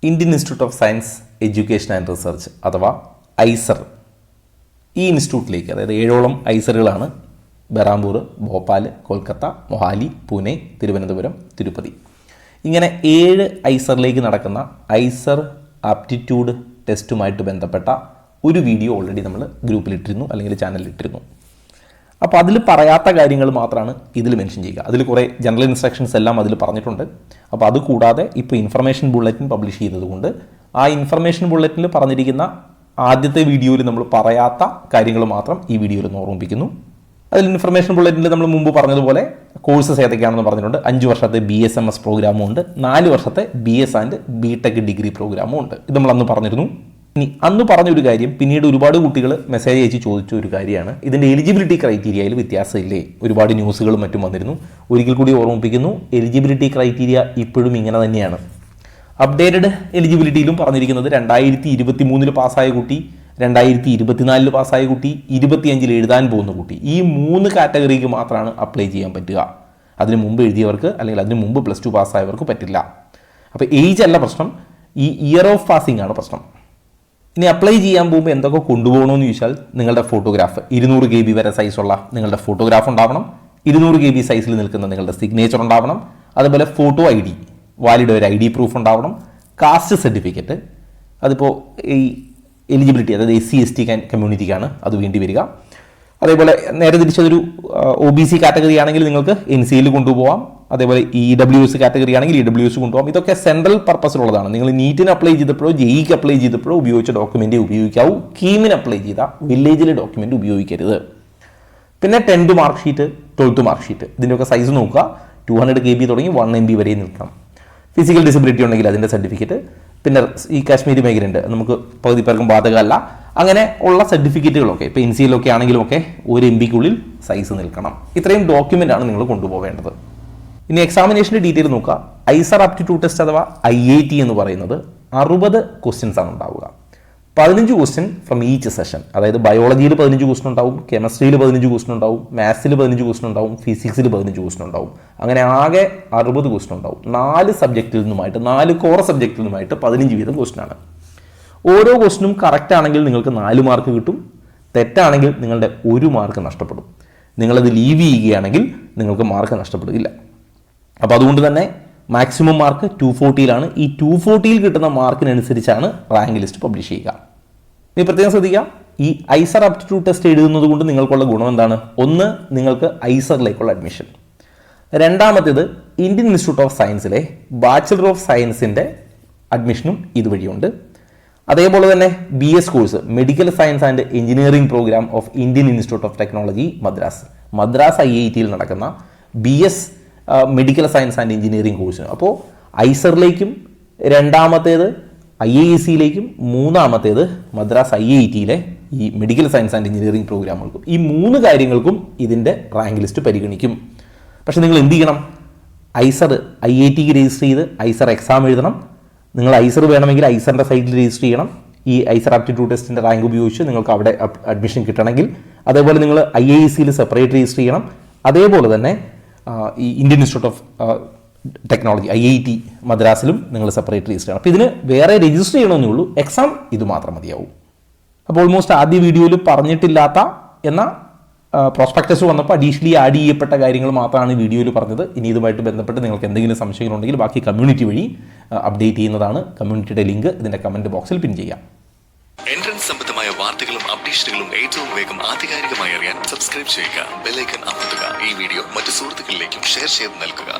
Indian institute of science education and research അഥവാ IISER, ഈ ഇൻസ്റ്റിറ്റ്യൂട്ടിലേക്ക്, അതായത് 7ഓളം ഐസറുകളാണ് ബെറാംപൂർ, ഭോപ്പാൽ, കൊൽക്കത്ത, മൊഹാലി, പൂനെ, തിരുവനന്തപുരം, തിരുപ്പതി, ഇങ്ങനെ 7 ഐസറിലേക്ക് നടക്കുന്ന ഐസർ ആപ്റ്റിറ്റ്യൂഡ് ടെസ്റ്റുമായിട്ട് ബന്ധപ്പെട്ട ഒരു വീഡിയോ ഓൾറെഡി നമ്മൾ ഗ്രൂപ്പിലിട്ടിരുന്നു, അല്ലെങ്കിൽ ചാനലിലിട്ടിരുന്നു. അപ്പോൾ അതിൽ പറയാത്ത കാര്യങ്ങൾ മാത്രമാണ് ഇതിൽ മെൻഷൻ ചെയ്യുക. അതിൽ കുറേ ജനറൽ ഇൻസ്ട്രക്ഷൻസ് എല്ലാം അതിൽ പറഞ്ഞിട്ടുണ്ട്. അപ്പോൾ അതുകൂടാതെ ഇപ്പോൾ ഇൻഫർമേഷൻ ബുള്ളറ്റിൻ പബ്ലിഷ് ചെയ്തതുകൊണ്ട് ആ ഇൻഫർമേഷൻ ബുള്ളറ്റിനിൽ പറഞ്ഞിരിക്കുന്ന ആദ്യത്തെ വീഡിയോയിൽ നമ്മൾ പറയാത്ത കാര്യങ്ങൾ മാത്രം ഈ വീഡിയോയിൽ ഒന്ന് ഓർമ്മിപ്പിക്കുന്നു. അതിൽ ഇൻഫർമേഷൻ ബുള്ളറ്റിനിൽ നമ്മൾ മുമ്പ് പറഞ്ഞതുപോലെ കോഴ്സസ് ഏതൊക്കെയാണെന്ന് പറഞ്ഞിട്ടുണ്ട്. 5 വർഷത്തെ BSMS പ്രോഗ്രാമും ഉണ്ട്, 4 വർഷത്തെ BS ആൻഡ് BTech ഡിഗ്രി പ്രോഗ്രാമും ഉണ്ട്. ഇത് നമ്മൾ അന്ന് പറഞ്ഞിരുന്നു. ഇനി അന്ന് പറഞ്ഞൊരു കാര്യം പിന്നീട് ഒരുപാട് കുട്ടികൾ മെസ്സേജ് അയച്ച് ചോദിച്ച ഒരു കാര്യമാണ്, ഇതിൻ്റെ എലിജിബിലിറ്റി ക്രൈറ്റീരിയയിൽ വ്യത്യാസമില്ലേ? ഒരുപാട് ന്യൂസുകളും മറ്റും വന്നിരുന്നു. ഒരിക്കൽ കൂടി ഓർമ്മിപ്പിക്കുന്നു, എലിജിബിലിറ്റി ക്രൈറ്റീരിയ ഇപ്പോഴും ഇങ്ങനെ തന്നെയാണ്. അപ്ഡേറ്റഡ് എലിജിബിലിറ്റിയിലും പറഞ്ഞിരിക്കുന്നത് 2023 പാസ്സായ കുട്ടി, 2024 പാസ്സായ കുട്ടി, 25 എഴുതാൻ പോകുന്ന കുട്ടി, ഈ 3 കാറ്റഗറിക്ക് മാത്രമാണ് അപ്ലൈ ചെയ്യാൻ പറ്റുക. അതിന് മുമ്പ് എഴുതിയവർക്ക് അല്ലെങ്കിൽ അതിന് മുമ്പ് +2 പാസ്സായവർക്ക് പറ്റില്ല. അപ്പോൾ ഏജ് അല്ല പ്രശ്നം, ഈ ഇയർ ഓഫ് പാസിംഗ് ആണ് പ്രശ്നം. ഇനി അപ്ലൈ ചെയ്യാൻ പോകുമ്പോൾ എന്തൊക്കെ കൊണ്ടുപോകണമെന്ന് ചോദിച്ചാൽ, നിങ്ങളുടെ ഫോട്ടോഗ്രാഫ് 200 KB വരെ സൈസുള്ള നിങ്ങളുടെ ഫോട്ടോഗ്രാഫ് ഉണ്ടാവണം, 200 KB സൈസിൽ നിൽക്കുന്ന നിങ്ങളുടെ സിഗ്നേച്ചർ ഉണ്ടാവണം, അതുപോലെ ഫോട്ടോ ID, വാലിഡ് ഒരു ID പ്രൂഫ് ഉണ്ടാവണം, കാസ്റ്റ് സർട്ടിഫിക്കറ്റ്, അതിപ്പോൾ ഈ എലിജിബിലിറ്റി, അതായത് SC/ST കമ്മ്യൂണിറ്റിക്കാണ് അത് വേണ്ടി വരിക. അതേപോലെ നേരെ തിരിച്ചതൊരു OBC കാറ്റഗറി ആണെങ്കിൽ നിങ്ങൾക്ക് NCL കൊണ്ടുപോകാം, അതേപോലെ EWS കാറ്റഗറി ആണെങ്കിൽ EWS കൊണ്ടുപോകാം. ഇതൊക്കെ സെൻട്രൽ പർപ്പസിലുള്ളതാണ്. നിങ്ങൾ നീറ്റിന് അപ്ലൈ ചെയ്തപ്പോഴോ JEEക്ക് അപ്ലൈ ചെയ്തപ്പോഴോ ഉപയോഗിച്ച ഡോക്യുമെൻ്റ് ഉപയോഗിക്കാവൂ. കീമിന് അപ്ലൈ ചെയ്ത വില്ലേജിലെ ഡോക്യുമെൻ്റ് ഉപയോഗിക്കരുത്. പിന്നെ 10th mark sheet, 12th mark sheet, ഇതിൻ്റെയൊക്കെ സൈസ് നോക്കുക. 200 KB തുടങ്ങി 1 MB വരെ നിൽക്കണം. ഫിസിക്കൽ ഡിസബിലിറ്റി ഉണ്ടെങ്കിൽ അതിൻ്റെ സർട്ടിഫിക്കറ്റ്, പിന്നെ ഈ കാശ്മീരി മൈഗ്രൻ്റ് നമുക്ക് പകുതി പേർക്കും ബാധകമല്ല, അങ്ങനെ ഉള്ള സർട്ടിഫിക്കറ്റുകളൊക്കെ ഇപ്പോൾ NCL ഒക്കെ ആണെങ്കിലും ഒക്കെ 1 MBക്കുള്ളിൽ സൈസ് നിൽക്കണം. ഇത്രയും ഡോക്യുമെൻ്റ് ആണ് നിങ്ങൾ കൊണ്ടുപോകേണ്ടത്. ഇനി എക്സാമിനേഷൻ്റെ ഡീറ്റെയിൽ നോക്കുക. ഐസർ ആപ്റ്റിറ്റ്യൂഡ് ടെസ്റ്റ് അഥവാ IIT എന്ന് പറയുന്നത് 60 ക്വസ്റ്റ്യൻസ് ആണ് ഉണ്ടാവുക. 15 ക്വസ്റ്റ്യൻ ഫ്രം ഈച്ച് സെഷൻ, അതായത് ബയോളജിയിൽ 15 ക്വസ്റ്റ്യൻ ഉണ്ടാവും, കെമിസ്ട്രിയിൽ 15 ക്വസ്റ്റ്യൻ ഉണ്ടാവും, മാത്സിൽ 15 ക്വസ്റ്റ്യൻ ഉണ്ടാവും, ഫിസിക്സിൽ 15 ക്വസ്റ്റ്യൻ ഉണ്ടാവും. അങ്ങനെ ആകെ 60 ക്വസ്റ്റ്യൻ ഉണ്ടാവും. 4 സബ്ജക്റ്റിൽ നിന്നുമായിട്ട്, 4 കോർ സബ്ജക്റ്റിൽ നിന്നുമായിട്ട് 15 വീതം ക്വസ്റ്റ്യൻ ആണ്. ഓരോ ക്വസ്റ്റ്യനും കറക്റ്റ് ആണെങ്കിൽ നിങ്ങൾക്ക് 4 മാർക്ക് കിട്ടും, തെറ്റാണെങ്കിൽ നിങ്ങളുടെ 1 മാർക്ക് നഷ്ടപ്പെടും. നിങ്ങളത് ലീവ് ചെയ്യുകയാണെങ്കിൽ നിങ്ങൾക്ക് മാർക്ക് നഷ്ടപ്പെടുകയില്ല. അപ്പോൾ അതുകൊണ്ട് തന്നെ മാക്സിമം മാർക്ക് 240ലാണ്. ഈ 240ൽ കിട്ടുന്ന മാർക്കിനനുസരിച്ചാണ് റാങ്ക് ലിസ്റ്റ് പബ്ലിഷ് ചെയ്യുക. ഇനി പ്രത്യേകം ശ്രദ്ധിക്കുക, ഈ ഐസർ ആപ്റ്റിറ്റ്യൂഡ് ടെസ്റ്റ് എഴുതുന്നത് കൊണ്ട് നിങ്ങൾക്കുള്ള ഗുണം എന്താണ്? ഒന്ന്, നിങ്ങൾക്ക് ഐസറിലേക്കുള്ള അഡ്മിഷൻ. രണ്ടാമത്തേത്, ഇന്ത്യൻ ഇൻസ്റ്റിറ്റ്യൂട്ട് ഓഫ് സയൻസിലെ ബാച്ചിലർ ഓഫ് സയൻസിൻ്റെ അഡ്മിഷനും ഇതുവഴിയുണ്ട്. അതേപോലെ തന്നെ BS course, medical science and engineering programme of Indian institute of technology Madras IITയിൽ നടക്കുന്ന BS medical science and engineering കോഴ്സിന്. അപ്പോൾ ഐസറിലേക്കും, രണ്ടാമത്തേത് IIScയിലേക്കും, മൂന്നാമത്തേത് മദ്രാസ് IITയിലെ ഈ മെഡിക്കൽ സയൻസ് ആൻഡ് എഞ്ചിനീയറിംഗ് പ്രോഗ്രാമുകൾക്കും, ഈ 3 കാര്യങ്ങൾക്കും ഇതിൻ്റെ റാങ്ക് ലിസ്റ്റ് പരിഗണിക്കും. പക്ഷേ നിങ്ങൾ എന്ത് ചെയ്യണം? ഐസർ IITക്ക് രജിസ്റ്റർ ചെയ്ത് ഐസർ എക്സാം എഴുതണം. നിങ്ങൾ ഐസർ വേണമെങ്കിൽ ഐസറിൻ്റെ സൈറ്റിൽ രജിസ്റ്റർ ചെയ്യണം. ഈ ഐസർ ആപ്റ്റിറ്റ്യൂഡ് ടെസ്റ്റിൻ്റെ റാങ്ക് ഉപയോഗിച്ച് നിങ്ങൾക്ക് അവിടെ അഡ്മിഷൻ കിട്ടണമെങ്കിൽ. അതേപോലെ നിങ്ങൾ IIScയിൽ സെപ്പറേറ്റ് രജിസ്റ്റർ ചെയ്യണം. അതേപോലെ തന്നെ ഈ Indian institute of technology IIT മദ്രാസിലും നിങ്ങൾ സെപ്പറേറ്റ് രജിസ്റ്റർ ചെയ്യണം. അപ്പോൾ ഇതിന് വേറെ രജിസ്റ്റർ ചെയ്യണമെന്നേ ഉള്ളൂ, എക്സാം ഇത് മാത്രം മതിയാവും. അപ്പോൾ ഓൾമോസ്റ്റ് ആദ്യ വീഡിയോയിൽ പറഞ്ഞിട്ടില്ലാത്ത എന്ന പ്രോസ്പെക്ടസ് വന്നപ്പോൾ അഡീഷണലി ആഡ് ചെയ്യപ്പെട്ട കാര്യങ്ങൾ മാത്രമാണ് വീഡിയോയിൽ പറഞ്ഞത്. ഇനി ഇതുമായിട്ട് ബന്ധപ്പെട്ട് നിങ്ങൾക്ക് എന്തെങ്കിലും സംശയങ്ങളുണ്ടെങ്കിൽ ബാക്കി കമ്മ്യൂണിറ്റി വഴി അപ്ഡേറ്റ് ചെയ്യുന്നതാണ്. കമ്മ്യൂണിറ്റിയുടെ ലിങ്ക് ഇതിൻ്റെ കമൻറ്റ് ബോക്സിൽ പിൻ ചെയ്യാം. എൻട്രൻസ് സംബന്ധമായ വാർത്തകളും അപ്ഡേഷനുകളും ഏറ്റവും വേഗം ആധികാരികമായി അറിയാൻ സബ്സ്ക്രൈബ് ചെയ്യുക, ബെൽ ഐക്കൺ അമർത്തുക. ഈ വീഡിയോ മറ്റു സുഹൃത്തുക്കളിലേക്കും ഷെയർ ചെയ്ത് നൽകുക.